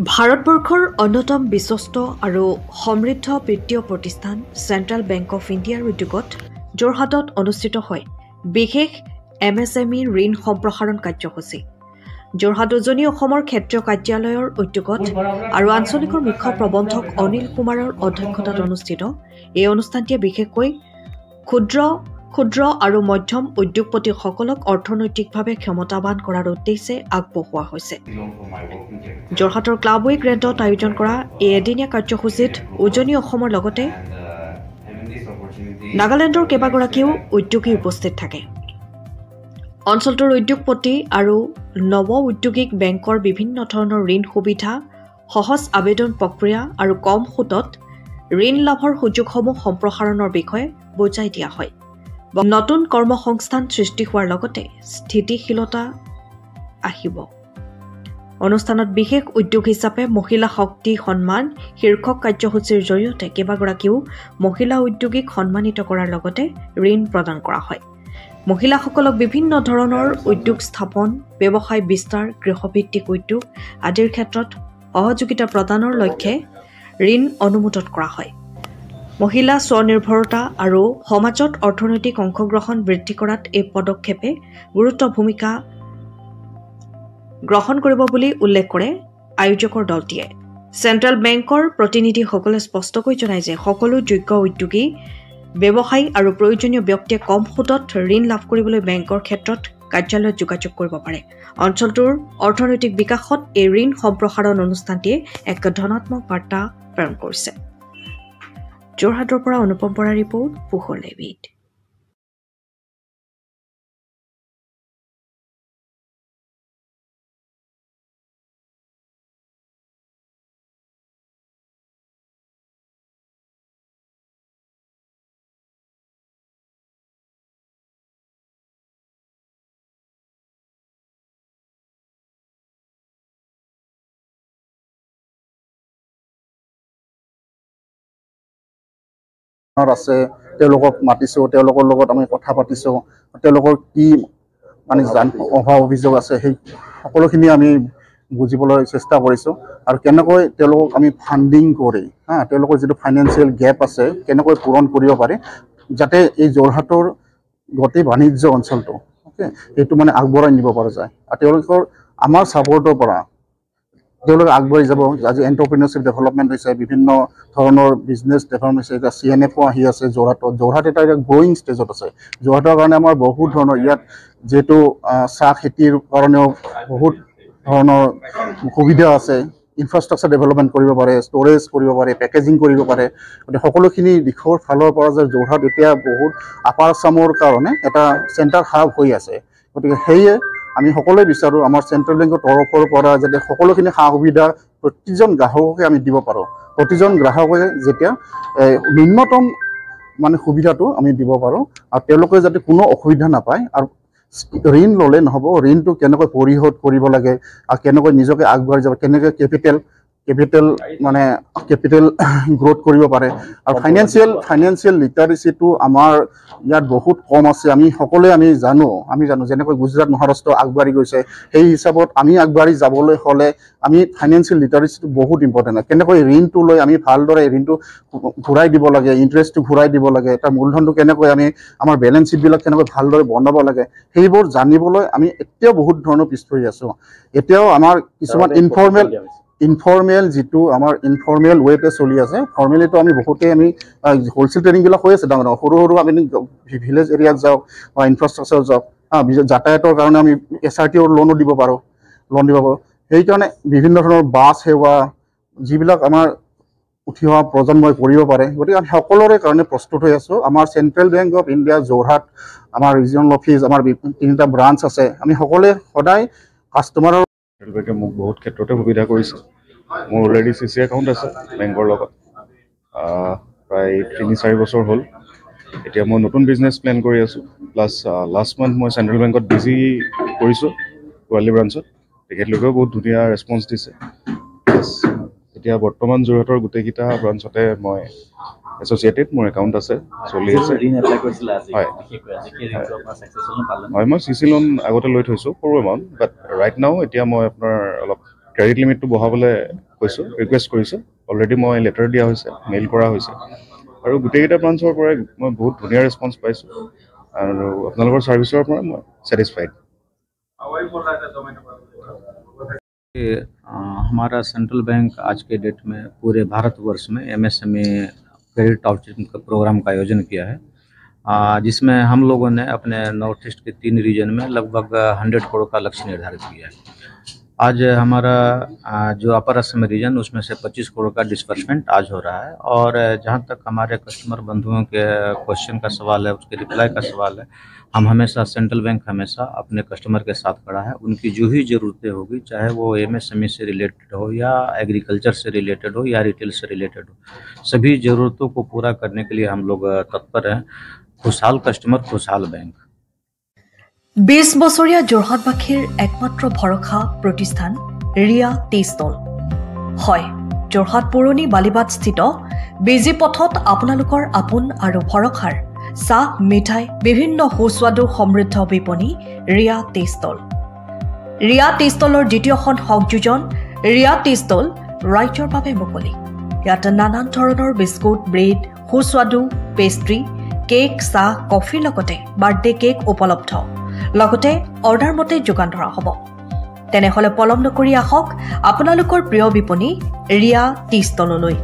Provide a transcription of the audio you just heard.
ভাৰতবৰ্ষৰ অন্যতম বিশ্বস্ত আৰু সমৃদ্ধ বিত্তীয় প্ৰতিষ্ঠান চেণ্ট্ৰেল বেংক অফ ইণ্ডিয়াৰ উদ্যোগত যোৰহাটত অনুষ্ঠিত হয় বিশেষ MSME ঋণ সম্প্ৰসাৰণ কাৰ্যসূচী। যোৰহাট উজনি অসমৰ ক্ষেত্ৰীয় কাৰ্যালয়ৰ উদ্যোগত আৰু আঞ্চলিকৰ মুখ্য প্ৰবন্ধক অনিল কুমাৰৰ অধ্যক্ষতাত অনুষ্ঠিত এই অনুষ্ঠানটিয়ে বিশেষকৈ ক্ষুদ্ৰ আৰু মধ্যম উদ্যোগপতিসকলক অৰ্থনৈতিকভাৱে ক্ষমতাবান কৰাৰ উদ্দেশ্যে আগবঢ়োৱা হৈছে। যোৰহাটৰ ক্লাবৱে গ্ৰেণ্ডত আয়োজন কৰা এই এদিনীয়া কাৰ্যসূচীত উজনি অসমৰ লগতে নাগালেণ্ডৰ কেইবাগৰাকীও উদ্যোগী উপস্থিত থাকে। অঞ্চলটোৰ উদ্যোগপতি আৰু নৱ উদ্যোগিক বেংকৰ বিভিন্ন ধৰণৰ ঋণ সুবিধা, সহজ আবেদন প্ৰক্ৰিয়া আৰু কম সুতত ঋণ লাভৰ সুযোগসমূহ সম্প্ৰসাৰণৰ বিষয়ে বুজাই দিয়া হয়। নতুন কৰ্মসংস্থান সৃষ্টি হোৱাৰ লগতে স্থিতিশীলতা আহিব। অনুষ্ঠানত বিশেষ উদ্যোগ হিচাপে মহিলা শক্তি সন্মান শীৰ্ষক কাৰ্যসূচীৰ জৰিয়তে কেইবাগৰাকীও মহিলা উদ্যোগীক সন্মানিত কৰাৰ লগতে ঋণ প্ৰদান কৰা হয়। মহিলাসকলক বিভিন্ন ধৰণৰ উদ্যোগ স্থাপন, ব্যৱসায় বিস্তাৰ, গৃহভিত্তিক উদ্যোগ আদিৰ ক্ষেত্ৰত সহযোগিতা প্ৰদানৰ লক্ষ্যে ঋণ অনুমোদন কৰা হয়। মহিলা স্বনিৰ্ভৰতা আৰু সমাজত অৰ্থনৈতিক অংশগ্ৰহণ বৃদ্ধি কৰাত এই পদক্ষেপে গুৰুত্ব ভূমিকা গ্ৰহণ কৰিব বুলি উল্লেখ কৰে আয়োজকৰ দলটিয়ে। চেণ্ট্ৰেল বেংকৰ প্ৰতিনিধিসকলে স্পষ্টকৈ জনায় যে সকলো যোগ্য উদ্যোগী, ব্যৱসায়ী আৰু প্ৰয়োজনীয় ব্যক্তিয়ে কম সুদত ঋণ লাভ কৰিবলৈ বেংকৰ ক্ষেত্ৰত কাৰ্যালয়ত যোগাযোগ কৰিব পাৰে। অঞ্চলটোৰ অৰ্থনৈতিক বিকাশত এই ঋণ সম্প্ৰসাৰণ অনুষ্ঠানটিয়ে এক ধনাত্মক বাৰ্তা প্ৰেৰণ কৰিছে। যোৰহাটৰ পৰা অনুপম বৰাৰ ৰিপৰ্ট, পোহৰ লেভিড। আছে তেওঁলোকক মাতিছোঁ, তেওঁলোকৰ লগত আমি কথা পাতিছোঁ, তেওঁলোকৰ কি মানে অভাৱ অভিযোগ আছে সেই সকলোখিনি আমি বুজিবলৈ চেষ্টা কৰিছোঁ আৰু কেনেকৈ তেওঁলোকক আমি ফাণ্ডিং কৰি তেওঁলোকৰ যিটো ফাইনেন্সিয়েল গেপ আছে কেনেকৈ পূৰণ কৰিব পাৰে যাতে এই যোৰহাটৰ গোটেই বাণিজ্য অঞ্চলটো সেইটো মানে আগবঢ়াই নিব পৰা যায় আৰু তেওঁলোকৰ আমাৰ ছাপৰ্টৰ পৰা তেওঁলোকে আগবাঢ়ি যাব। আজি এণ্টাৰপ্ৰিনাৰশ্বিপ ডেভেলপমেণ্ট হৈছে, বিভিন্ন ধৰণৰ বিজনেছ ডেভেলপমেণ্ট হৈছে, এতিয়া CNFO আহি আছে যোৰহাটত। যোৰহাট এটা এতিয়া গ্ৰ'য়িং ষ্টেজত আছে। যোৰহাটৰ কাৰণে আমাৰ বহুত ধৰণৰ ইয়াত যিহেতু চাহ খেতিৰ কাৰণেও বহুত ধৰণৰ সুবিধা আছে, ইনফ্ৰাষ্ট্ৰাকচাৰ ডেভেলপমেণ্ট কৰিব পাৰে, ষ্ট'ৰেজ কৰিব পাৰে, পেকেজিং কৰিব পাৰে। গতিকে সকলোখিনি দিশৰ ফালৰ পৰা যে যোৰহাট এতিয়া বহুত আপাৰ আছামৰ কাৰণে এটা চেণ্টাৰ হাব হৈ আছে। গতিকে সেয়ে আমি সকলোৱে বিচাৰোঁ আমাৰ চেণ্ট্ৰেল বেংকৰ তৰফৰ পৰা যাতে সকলোখিনি সা সুবিধা প্ৰতিজন গ্ৰাহককে আমি দিব পাৰোঁ। প্ৰতিজন গ্ৰাহকে যেতিয়া ন্যূনতম মানে সুবিধাটো আমি দিব পাৰোঁ আৰু তেওঁলোকে যাতে কোনো অসুবিধা নাপায়। আৰু ঋণ ল'লে নহ'ব, ঋণটো কেনেকৈ পৰিশোধ কৰিব লাগে আৰু কেনেকৈ নিজকে আগবাঢ়ি যাব, কেনেকৈ কেপিটেল গ্ৰ'থ কৰিব পাৰে। আৰু ফাইনেন্সিয়েল লিটাৰেচিটো আমাৰ ইয়াত বহুত কম আছে। আমি সকলোৱে জানো যেনেকৈ গুজৰাট, মহাৰাষ্ট্ৰ আগবাঢ়ি গৈছে, সেই হিচাপত আমি আগবাঢ়ি যাবলৈ হ'লে আমি ফাইনেন্সিয়েল লিটাৰেচিটো বহুত ইম্পৰ্টেণ্ট। কেনেকৈ ঋণটো লৈ আমি ভালদৰে ঋণটো ঘূৰাই দিব লাগে, ইণ্টাৰেষ্টটো ঘূৰাই দিব লাগে, তাৰ মূলধনটো কেনেকৈ আমি আমাৰ বেলেঞ্চ শ্বীটবিলাক কেনেকৈ ভালদৰে বনাব লাগে, সেইবোৰ জানিবলৈ আমি এতিয়াও বহুত ধৰণৰ পিছ পৰি আছোঁ। এতিয়াও আমাৰ কিছুমান ইনফৰ্মেল যিটো আমাৰ ইনফৰ্মেল ৱেতে চলি আছে। ফৰ্মেলিটো আমি বহুতেই হ'লচেল ট্ৰেডিংবিলাক হৈ আছে ডাঙৰ সৰু আমি ভিলেজ এৰিয়াত যাওক বা ইনফ্ৰাষ্ট্ৰাকচাৰ যাওক, যাতায়াতৰ কাৰণে আমি SRTO লোন দিব পাৰোঁ। সেইকাৰণে বিভিন্ন ধৰণৰ বাছ সেৱা যিবিলাক আমাৰ উঠি অহা প্ৰজন্মই কৰিব পাৰে। গতিকে আমি সকলোৰে কাৰণে প্ৰস্তুত হৈ আছোঁ। আমাৰ central bank of India Jorhat, আমাৰ ৰিজিয়নেল অফিচ, আমাৰ 3টা ব্ৰাঞ্চ আছে। আমি সকলোৱে সদায় কাষ্টমাৰৰ চেণ্ট্ৰেল বেংকে মোক বহুত ক্ষেত্ৰতে সুবিধা কৰিছে। মোৰ অলৰেডি CC একাউণ্ট আছে বেংকৰ লগত, প্ৰায় 3-4 বছৰ হ'ল। এতিয়া মই নতুন বিজনেছ প্লেন কৰি আছোঁ। প্লাছ লাষ্ট মান্থ মই চেণ্ট্ৰেল বেংকত বিজি কৰিছোঁ গোৱালিয়ৰ ব্ৰাঞ্চত। তেখেতলোকেও বহুত ধুনীয়া ৰেছপন্স দিছে। প্লাছ এতিয়া বৰ্তমান যোৰহাটৰ গোটেইকেইটা ব্ৰাঞ্চতে মই এছ'চিয়েটেড, মোৰ একাউণ্ট আছে, চলি আছে। হয়, মই CC লোন আগতে লৈ থৈছোঁ সৰু এমাউণ্ট, বাট ৰাইট নাও এতিয়া মই আপোনাৰ অলপ ক্ৰেডিট লিমিটটো বঢ়াবলৈ কৈছোঁ, ৰিকুৱেষ্ট কৰিছোঁ। অলৰেডি মই লেটাৰ দিয়া হৈছে, মেইল কৰা হৈছে, আৰু গোটেইকেইটা ব্ৰাঞ্চৰ পৰাই মই বহুত ধুনীয়া ৰেছপন্স পাইছোঁ, আৰু আপোনালোকৰ ছাৰ্ভিচৰ পৰা মই ছেটিছফাইড। हमारा सेंट्रल बैंक आज के डेट में पूरे भारतवर्ष में MSME क्रेडिट आउटरीच प्रोग्राम का आयोजन किया है, जिसमें हम लोगों ने अपने नॉर्थ ईस्ट के 3 रीजन में लगभग 100 करोड़ का लक्ष्य निर्धारित किया है। आज हमारा जो अपर असम रीजन उसमें से 25 करोड़ का डिस्बर्समेंट आज हो रहा है। और जहाँ तक हमारे कस्टमर बंधुओं के क्वेश्चन का सवाल है, उसके रिप्लाई का सवाल है, हम हमेशा सेंट्रल बैंक हमेशा अपने कस्टमर के साथ खड़ा है। उनकी जो भी ज़रूरतें होगी, चाहे वो MSME से रिलेटेड हो या एग्रीकल्चर से रिलेटेड हो या रिटेल से रिलेटेड हो, सभी ज़रूरतों को पूरा करने के लिए हम लोग तत्पर हैं। खुशहाल कस्टमर, खुशहाल बैंक। 20 বছৰীয়া যোৰহাটবাসীৰ একমাত্ৰ ভৰসা প্ৰতিষ্ঠান ৰিয়া টি ষ্টল। হয়, যোৰহাট পুৰণি বালিবাট স্থিত বেজী পথত আপোনালোকৰ আপোন আৰু ভৰসাৰ চাহ, মিঠাই, বিভিন্ন সুস্বাদু সমৃদ্ধ বিপণী Riya tea stall. Riya tea ষ্টলৰ দ্বিতীয়খন সংযোজন ৰিয়া টি ষ্টল ৰাইজৰ বাবে মুকলি। ইয়াত নানান ধৰণৰ বিস্কুট, ব্ৰেড, সুস্বাদু পেষ্ট্ৰি, কেক, চাহ, কফিৰ লগতে বাৰ্থডে কেক উপলব্ধ। লগতে অৰ্ডাৰ মতে যোগান ধৰা হ'ব। তেনেহ'লে পলম নকৰি আহক আপোনালোকৰ প্ৰিয় বিপণী ৰিয়া টি ষ্টললৈ।